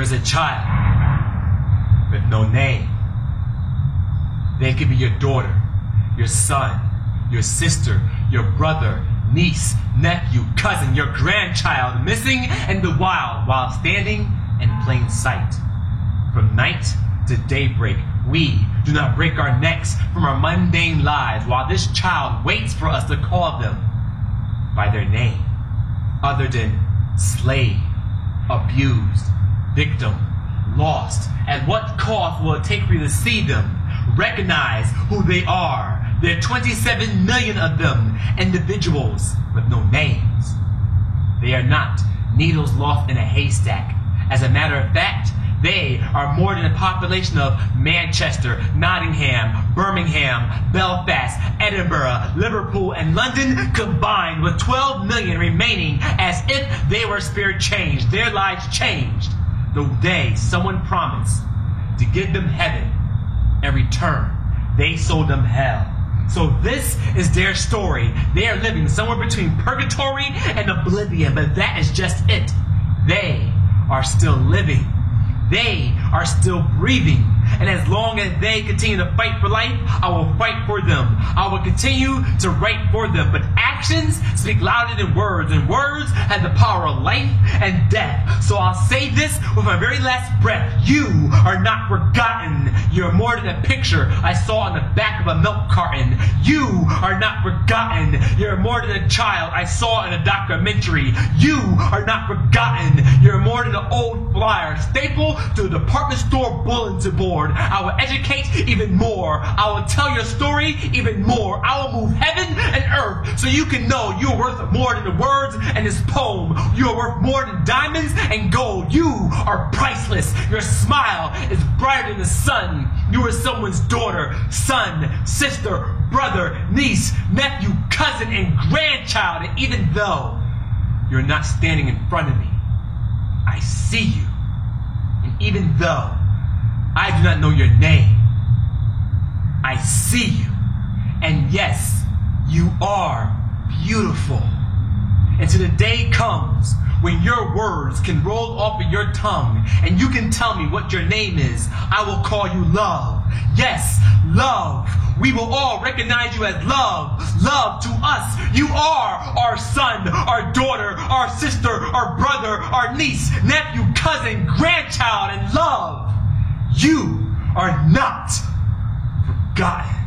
there is a child with no name. They could be your daughter, your son, your sister, your brother, niece, nephew, cousin, your grandchild, missing in the wild while standing in plain sight. From night to daybreak, we do not break our necks from our mundane lives while this child waits for us to call them by their name, other than slave, abused, victim, lost. At what cost will it take for you to see them, recognize who they are? There are 27 million of them, individuals with no names. They are not needles lost in a haystack. As a matter of fact, they are more than the population of Manchester, Nottingham, Birmingham, Belfast, Edinburgh, Liverpool, and London combined, with 12 million remaining as if they were spirit changed, their lives changed, the day someone promised to give them heaven. In return, they sold them hell. So this is their story. They are living somewhere between purgatory and oblivion, but that is just it. They are still living. They are still breathing. And as long as they continue to fight for life, I will fight for them. I will continue to write for them. But actions speak louder than words, and words have the power of life and death. So I'll say this with my very last breath. You are not forgotten. You're more than a picture I saw on the back of a milk carton. You are not forgotten. You're more than a child I saw in a documentary. You are not forgotten. You're more than an old flyer stapled to the department store bulletin board. I will educate even more. I will tell your story even more. I will move heaven and earth so you can know you are worth more than the words in this poem. You are worth more than diamonds and gold. You are priceless. Your smile is brighter than the sun. You are someone's daughter, son, sister, brother, niece, nephew, cousin, and grandchild. And even though you're not standing in front of me, I see you. And even though I do not know your name, I see you. And yes, you are beautiful. Until the day comes when your words can roll off of your tongue and you can tell me what your name is, I will call you love. Yes, love. We will all recognize you as love. Love to us. You are our son, our daughter, our sister, our brother, our niece, nephew, cousin, grandchild, and love. You are not forgotten.